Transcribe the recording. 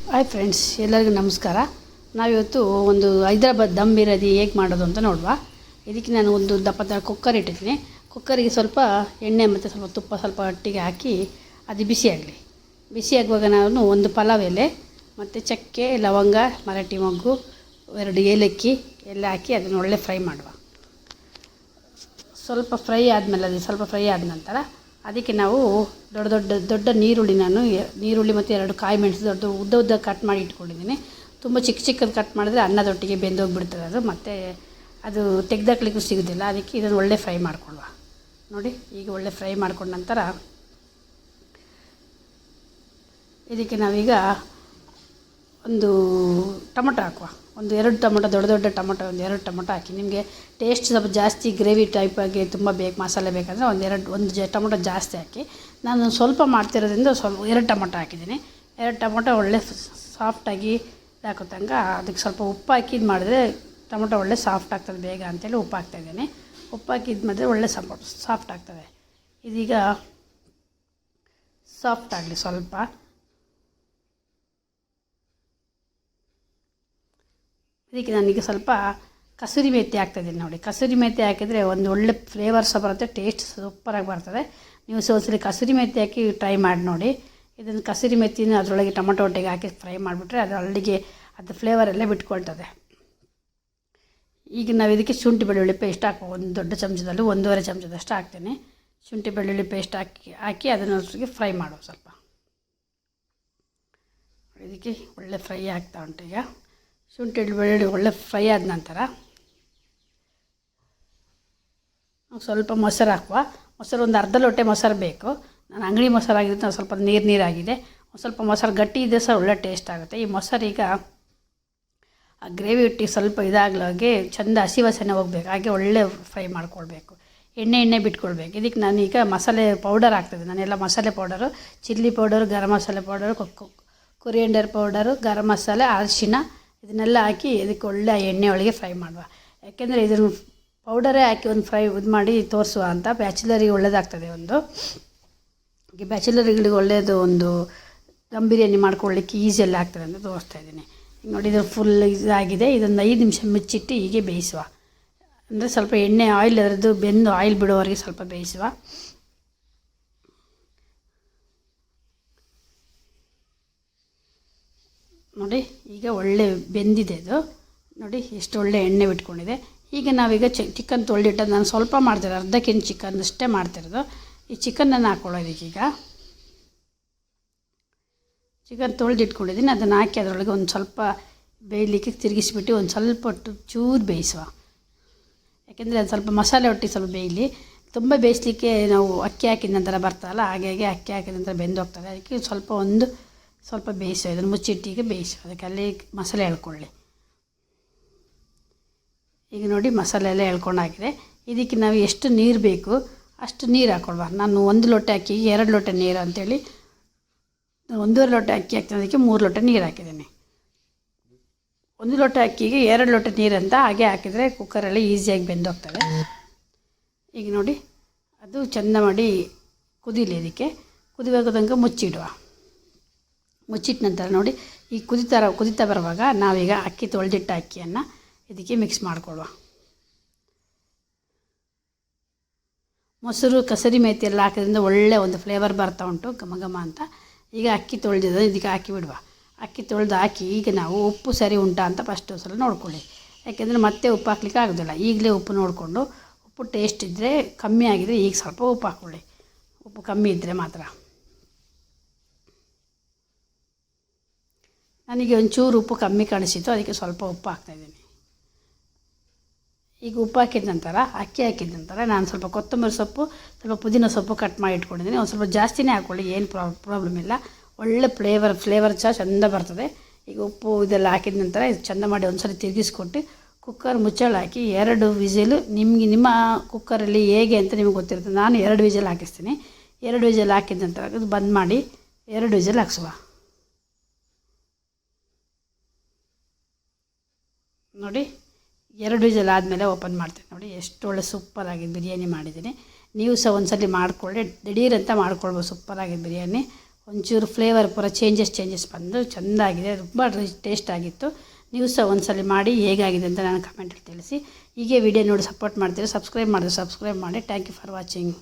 Hi friends, ಎಲ್ಲರಿಗೂ ನಮಸ್ಕಾರ. ನಾವಿವತ್ತು ಒಂದು ಹೈದರಾಬಾದ್ ದಮ್ ಬಿರಿಯಾನಿ ಹೇಗೆ ಮಾಡೋದು ಅಂತ ನೋಡುವ. ಇದಕ್ಕೆ ನಾನು ಒಂದು ದಪ್ಪದ ಕುಕ್ಕರ್ ಇಟ್ಟಿದ್ದೀನಿ. ಕುಕ್ಕರಿಗೆ ಸ್ವಲ್ಪ ಎಣ್ಣೆ ಮತ್ತು ಸ್ವಲ್ಪ ತುಪ್ಪ ಸ್ವಲ್ಪ ಒಟ್ಟಿಗೆ ಹಾಕಿ ಅದು ಬಿಸಿಯಾಗಲಿ. ಬಿಸಿಯಾಗುವಾಗ ನಾನು ಒಂದು ಪಲಾವ್ ಎಲೆ ಮತ್ತು ಚಕ್ಕೆ, ಲವಂಗ, ಮರಾಠಿ ಮೊಗ್ಗು, 2 ಏಲಕ್ಕಿ ಎಲ್ಲ ಹಾಕಿ ಅದನ್ನು ಒಳ್ಳೆ ಫ್ರೈ ಮಾಡುವ. ಸ್ವಲ್ಪ ಫ್ರೈ ಆದಮೇಲೆ ಅದು ಸ್ವಲ್ಪ ಫ್ರೈ ಆದ ನಂತರ ಅದಕ್ಕೆ ನಾವು ದೊಡ್ಡ ನೀರುಳ್ಳಿ ಮತ್ತು 2 ಕಾಯಿ ಮೆಣಸು ಉದ್ದ ಕಟ್ ಮಾಡಿ ಇಟ್ಕೊಂಡಿದ್ದೀನಿ. ತುಂಬ ಚಿಕ್ಕದು ಕಟ್ ಮಾಡಿದ್ರೆ ಅನ್ನದೊಟ್ಟಿಗೆ ಬೆಂದೋಗಿಬಿಡ್ತದೆ ಅದು, ಮತ್ತು ಅದು ತೆಗೆದಾಕ್ಲಿಕ್ಕೂ ಸಿಗೋದಿಲ್ಲ. ಅದಕ್ಕೆ ಇದನ್ನು ಒಳ್ಳೆ ಫ್ರೈ ಮಾಡ್ಕೊಳ್ಳುವ. ನೋಡಿ, ಈಗ ಒಳ್ಳೆ ಫ್ರೈ ಮಾಡ್ಕೊಂಡ ನಂತರ ಇದಕ್ಕೆ ನಾವೀಗ ಒಂದು ಟೊಮೊಟೊ ಹಾಕುವ. 2 ಟೊಮೊಟೊ, ದೊಡ್ಡ ಟೊಮೊಟೊ, 2 ಟೊಮೊಟೊ ಹಾಕಿ. ನಿಮಗೆ ಟೇಸ್ಟ್ ಸ್ವಲ್ಪ ಜಾಸ್ತಿ ಗ್ರೇವಿ ಟೈಪಾಗಿ ತುಂಬ ಮಸಾಲೆ ಬೇಕಂದರೆ ಒಂದು ಟೊಮೊಟೊ ಜಾಸ್ತಿ ಹಾಕಿ. ನಾನು ಸ್ವಲ್ಪ ಮಾಡ್ತಿರೋದ್ರಿಂದ 2 ಟೊಮೊಟೊ ಹಾಕಿದ್ದೀನಿ. 2 ಟೊಮೊಟೊ ಒಳ್ಳೆ ಸಾಫ್ಟಾಗಿ ಹಾಕೋ ತನಕ ಅದಕ್ಕೆ ಸ್ವಲ್ಪ ಉಪ್ಪು ಹಾಕಿ ಇದು ಮಾಡಿದ್ರೆ ಟೊಮೊಟೊ ಒಳ್ಳೆ ಸಾಫ್ಟ್ ಆಗ್ತದೆ ಬೇಗ ಅಂತೇಳಿ ಉಪ್ಪು ಹಾಕ್ತಾಯಿದ್ದೀನಿ. ಉಪ್ಪು ಹಾಕಿ ಇದು ಮಾಡಿದ್ರೆ ಒಳ್ಳೆ ಸಾಫ್ಟ್ ಆಗ್ತದೆ. ಇದೀಗ ಸಾಫ್ಟ್ ಆಗಲಿ ಸ್ವಲ್ಪ. ಇದಕ್ಕೆ ನಾನೀಗ ಸ್ವಲ್ಪ ಕಸೂರಿ ಮೇಥಿ ಹಾಕ್ತಾಯಿದ್ದೀನಿ. ನೋಡಿ, ಕಸೂರಿ ಮೇಥಿ ಹಾಕಿದರೆ ಒಂದು ಒಳ್ಳೆ ಫ್ಲೇವರ್ ಸಹ ಬರುತ್ತೆ, ಟೇಸ್ಟ್ ಸೂಪರಾಗಿ ಬರ್ತದೆ. ನೀವು ಒಂದ್ಸಲಿ ಕಸೂರಿ ಮೇಥಿ ಹಾಕಿ ಟ್ರೈ ಮಾಡಿ ನೋಡಿ. ಇದನ್ನು ಕಸೂರಿ ಮೇಥಿನ ಅದರೊಳಗೆ ಟೊಮೊಟೊ ಒಟ್ಟಿಗೆ ಹಾಕಿ ಫ್ರೈ ಮಾಡಿಬಿಟ್ರೆ ಅದು ಅಲ್ಲಿಗೆ ಅದು ಫ್ಲೇವರ್ ಎಲ್ಲ ಬಿಟ್ಕೊಳ್ತದೆ. ಈಗ ನಾವು ಇದಕ್ಕೆ ಶುಂಠಿ ಬೆಳ್ಳುಳ್ಳಿ ಪೇಸ್ಟ್ ಹಾಕುವ. ಒಂದು ದೊಡ್ಡ ಚಮಚದಲ್ಲಿ 1.5 ಚಮಚದಷ್ಟು ಹಾಕ್ತೇನೆ. ಶುಂಠಿ ಬೆಳ್ಳುಳ್ಳಿ ಪೇಸ್ಟ್ ಹಾಕಿ ಅದನ್ನು ಫ್ರೈ ಮಾಡುವ ಸ್ವಲ್ಪ. ಇದಕ್ಕೆ ಒಳ್ಳೆ ಫ್ರೈ ಆಗ್ತಾ ಉಂಟು. ಈಗ ಶುಂಠಿ ಬೆಳ್ಳುಳ್ಳಿ ಒಳ್ಳೆ ಫ್ರೈ ಆದ ನಂತರ ಸ್ವಲ್ಪ ಮೊಸರು ಹಾಕುವ. ಮೊಸರು ಒಂದು ಅರ್ಧ ಲೋಟ ಮೊಸರು ಬೇಕು. ನಾನು ಅಂಗಡಿ ಮೊಸರು ಆಗಿರುತ್ತೆ, ಸ್ವಲ್ಪ ನೀರಾಗಿದೆ. ಸ್ವಲ್ಪ ಮೊಸರು ಗಟ್ಟಿ ಇದ್ದರೆ ಸಹ ಒಳ್ಳೆ ಟೇಸ್ಟ್ ಆಗುತ್ತೆ. ಈ ಮೊಸರು ಈಗ ಆ ಗ್ರೇವಿ ಒಟ್ಟಿಗೆ ಸ್ವಲ್ಪ ಇದಾಗಲಾಗೆ ಚೆಂದ ಹಸಿ ವಾಸನೆ ಹೋಗಬೇಕು, ಹಾಗೆ ಒಳ್ಳೆ ಫ್ರೈ ಮಾಡ್ಕೊಳ್ಬೇಕು. ಎಣ್ಣೆ ಬಿಟ್ಕೊಳ್ಬೇಕು. ಇದಕ್ಕೆ ನಾನೀಗ ಮಸಾಲೆ ಪೌಡರ್ ಹಾಕ್ತಿದ್ದೆ. ನಾನೆಲ್ಲ ಮಸಾಲೆ powder, chilli powder, garam masala powder, coriander powder, garam masala, ಅರಿಶಿನ ಇದನ್ನೆಲ್ಲ ಹಾಕಿ ಇದಕ್ಕೆ ಒಳ್ಳೆ ಎಣ್ಣೆ ಒಳಗೆ ಫ್ರೈ ಮಾಡುವ. ಯಾಕೆಂದರೆ ಇದನ್ನು ಪೌಡರೇ ಹಾಕಿ ಒಂದು ಫ್ರೈ ಇದು ಮಾಡಿ ತೋರಿಸುವ ಅಂತ. ಬ್ಯಾಚುಲರಿಗೆ ಒಳ್ಳೆಯದಾಗ್ತದೆ. ಬ್ಯಾಚುಲರ್ಗಳಿಗೆ ಒಳ್ಳೆಯದು, ಒಂದು ದಮ್ ಬಿರಿಯಾನಿ ಮಾಡ್ಕೊಳ್ಳಿಕ್ಕೆ ಈಸಿಯಲ್ಲಿ ಆಗ್ತದೆ ಅಂತ ತೋರಿಸ್ತಾ ಇದ್ದೀನಿ. ನೋಡಿ, ಇದು ಫುಲ್ ಇದಾಗಿದೆ. ಇದೊಂದು 5 ನಿಮಿಷ ಮುಚ್ಚಿಟ್ಟು ಹೀಗೆ ಬೇಯಿಸುವ. ಅಂದರೆ ಸ್ವಲ್ಪ ಎಣ್ಣೆ ಆಯಿಲ್ ಅದರದ್ದು ಬೆಂದು ಆಯಿಲ್ ಬಿಡೋವರೆಗೆ ಸ್ವಲ್ಪ ಬೇಯಿಸುವ. ನೋಡಿ, ಈಗ ಒಳ್ಳೆ ಬೆಂದಿದೆ ಇದು. ನೋಡಿ ಎಷ್ಟು ಒಳ್ಳೆ ಎಣ್ಣೆ ಬಿಟ್ಕೊಂಡಿದೆ. ಈಗ ನಾವೀಗ ಚಿಕನ್ ತೊಳೆದಿಟ್ಟದ್ದು ನಾನು ಸ್ವಲ್ಪ ಮಾಡ್ತಿರೋದು, ಅರ್ಧ ಕೆಜಿ ಚಿಕನ್ ಅಷ್ಟೇ ಮಾಡ್ತಿರೋದು. ಈ ಚಿಕನನ್ನು ಹಾಕ್ಕೊಳ್ಳೋದಕ್ಕೀಗ ಚಿಕನ್ ತೊಳೆದಿಟ್ಕೊಂಡಿದ್ದೀನಿ. ಅದನ್ನು ಹಾಕಿ ಅದರೊಳಗೆ ಒಂದು ಸ್ವಲ್ಪ ಬೇಯಲಿಕ್ಕೆ ತಿರುಗಿಸ್ಬಿಟ್ಟು ಒಂದು ಸ್ವಲ್ಪ ಚೂರು ಬೇಯಿಸುವ. ಯಾಕೆಂದರೆ ಅದು ಸ್ವಲ್ಪ ಮಸಾಲೆ ಒಟ್ಟಿಗೆ ಸ್ವಲ್ಪ ಬೇಯಲಿ. ತುಂಬ ಬೇಯಿಸಲಿಕ್ಕೆ ನಾವು ಅಕ್ಕಿ ಹಾಕಿದ ನಂತರ ಬರ್ತಲ್ಲ, ಹಾಗೆ ಅಕ್ಕಿ ಹಾಕಿದ ನಂತರ ಬೆಂದು ಹೋಗ್ತದೆ. ಅದಕ್ಕೆ ಸ್ವಲ್ಪ ಬೇಯಿಸುವ. ಇದನ್ನು ಮುಚ್ಚಿಟ್ಟಿಗೆ ಬೇಯಿಸುವ. ಅದಕ್ಕೆ ಅಲ್ಲಿ ಮಸಾಲೆ ಎಳ್ಕೊಳ್ಳಿ. ಈಗ ನೋಡಿ, ಮಸಾಲೆ ಎಲ್ಲ ಎಳ್ಕೊಂಡಾಗಿದೆ. ಇದಕ್ಕೆ ನಾವು ಎಷ್ಟು ನೀರು ಬೇಕು ಅಷ್ಟು ನೀರು ಹಾಕ್ಕೊಳ್ವ. ನಾನು 1 ಲೋಟ ಅಕ್ಕಿಗೆ 2 ಲೋಟ ನೀರು ಅಂಥೇಳಿ 1.5 ಲೋಟ ಅಕ್ಕಿ ಹಾಕ್ತೀನಿ. ಅದಕ್ಕೆ 3 ಲೋಟ ನೀರು ಹಾಕಿದ್ದೀನಿ. 1 ಲೋಟ ಅಕ್ಕಿಗೆ 2 ಲೋಟ ನೀರು ಅಂತ ಹಾಗೆ ಹಾಕಿದರೆ ಕುಕ್ಕರಲ್ಲಿ ಈಸಿಯಾಗಿ ಬೆಂದೋಗ್ತದೆ. ಈಗ ನೋಡಿ, ಅದು ಚೆಂದ ಮಾಡಿ ಕುದೀಲಿ. ಇದಕ್ಕೆ ಕುದಿವಾಗ ತನಕ ಮುಚ್ಚಿಡುವ. ಮುಚ್ಚಿಟ್ಟ ನಂತರ ನೋಡಿ, ಈ ಕುದಿತಾ ಬರುವಾಗ ನಾವೀಗ ಅಕ್ಕಿ ತೊಳೆದಿಟ್ಟ ಅಕ್ಕಿಯನ್ನು ಇದಕ್ಕೆ ಮಿಕ್ಸ್ ಮಾಡಿಕೊಳ್ಳುವ. ಮೊಸರು, ಕಸೂರಿ ಮೇಥಿ ಎಲ್ಲ ಹಾಕೋದ್ರಿಂದ ಒಳ್ಳೆ ಒಂದು ಫ್ಲೇವರ್ ಬರ್ತಾ ಉಂಟು, ಘಮ ಅಂತ. ಈಗ ಅಕ್ಕಿ ತೊಳೆದಿದ್ದು ಇದಕ್ಕೆ ಹಾಕಿ ಬಿಡುವ. ಅಕ್ಕಿ ತೊಳೆದು ಹಾಕಿ ಈಗ ನಾವು ಉಪ್ಪು ಸರಿ ಉಂಟಾ ಅಂತ ಫಸ್ಟ್ ಸಲ ನೋಡ್ಕೊಳ್ಳಿ. ಯಾಕೆಂದರೆ ಮತ್ತೆ ಉಪ್ಪು ಹಾಕ್ಲಿಕ್ಕೆ ಆಗೋದಿಲ್ಲ. ಈಗಲೇ ಉಪ್ಪು ನೋಡಿಕೊಂಡು, ಉಪ್ಪು ಟೇಸ್ಟ್ ಇದ್ದರೆ ಕಮ್ಮಿ ಆಗಿದರೆ ಈಗ ಸ್ವಲ್ಪ ಉಪ್ಪು ಹಾಕ್ಕೊಳ್ಳಿ. ಉಪ್ಪು ಕಮ್ಮಿ ಇದ್ದರೆ ಮಾತ್ರ. ನನಗೆ ಒಂಚೂರು ಉಪ್ಪು ಕಮ್ಮಿ ಕಾಣಿಸಿತ್ತು, ಅದಕ್ಕೆ ಸ್ವಲ್ಪ ಉಪ್ಪು ಹಾಕ್ತಾಯಿದ್ದೀನಿ. ಈಗ ಉಪ್ಪು ಹಾಕಿದ ನಂತರ ಅಕ್ಕಿ ಹಾಕಿದ ನಂತರ ನಾನು ಸ್ವಲ್ಪ ಕೊತ್ತಂಬರಿ ಸೊಪ್ಪು, ಸ್ವಲ್ಪ ಪುದೀನ ಸೊಪ್ಪು ಕಟ್ ಮಾಡಿ ಇಟ್ಕೊಂಡಿದ್ದೀನಿ. ಒಂದು ಸ್ವಲ್ಪ ಜಾಸ್ತಿನೇ ಹಾಕ್ಕೊಳ್ಳಿ, ಏನು ಪ್ರಾಬ್ಲಮ್ ಇಲ್ಲ. ಒಳ್ಳೆ ಫ್ಲೇವರ್ ಸಹ ಚೆಂದ ಬರ್ತದೆ. ಈಗ ಉಪ್ಪು ಇದೆಲ್ಲ ಹಾಕಿದ ನಂತರ ಇದು ಚೆಂದ ಮಾಡಿ ಒಂದು ಸಲ ತಿರುಗಿಸ್ಕೊಟ್ಟು ಕುಕ್ಕರ್ ಮುಚ್ಚಳ ಹಾಕಿ 2 ವಿಸಿಲು, ನಿಮ್ಮ ಕುಕ್ಕರಲ್ಲಿ ಹೇಗೆ ಅಂತ ನಿಮಗೆ ಗೊತ್ತಿರ್ತದೆ. ನಾನು 2 ವಿಸಿಲ್ ಹಾಕಿಸ್ತೀನಿ. 2 ವಿಸಿಲ್ ಹಾಕಿದ ನಂತರ ಇದು ಬಂದ್ ಮಾಡಿ 2 ವಿಸಿಲ್ ಹಾಕ್ಸುವ. ನೋಡಿ, 2 ವಿಸಿಲ್ ಆದಮೇಲೆ ಓಪನ್ ಮಾಡ್ತೀನಿ. ನೋಡಿ, ಎಷ್ಟು ಒಳ್ಳೆ ಸೂಪರಾಗಿ ಬಿರಿಯಾನಿ ಮಾಡಿದ್ದೀನಿ. ನೀವು ಸಹ ಒಂದ್ಸಲಿ ಮಾಡಿಕೊಳ್ಳಿ, ದಿಢೀರಂತ ಮಾಡ್ಕೊಳ್ಬೋದು. ಸೂಪರಾಗಿ ಬಿರಿಯಾನಿ ಒಂಚೂರು ಫ್ಲೇವರ್ ಪೂರ ಚೇಂಜಸ್ ಬಂದು ಚೆಂದಾಗಿದೆ, ತುಂಬ ಟೇಸ್ಟ್ ಆಗಿತ್ತು. ನೀವು ಸಹ ಒಂದ್ಸಲ ಮಾಡಿ ಹೇಗಾಗಿದೆ ಅಂತ ನಾನು ಕಮೆಂಟಲ್ಲಿ ತಿಳಿಸಿ. ಹೀಗೆ ವಿಡಿಯೋ ನೋಡಿ ಸಪೋರ್ಟ್ ಮಾಡ್ತೀರಾ, ಸಬ್ಸ್ಕ್ರೈಬ್ ಮಾಡಿದ್ರೆ ಸಬ್ಸ್ಕ್ರೈಬ್ ಮಾಡಿ. Thank you for watching.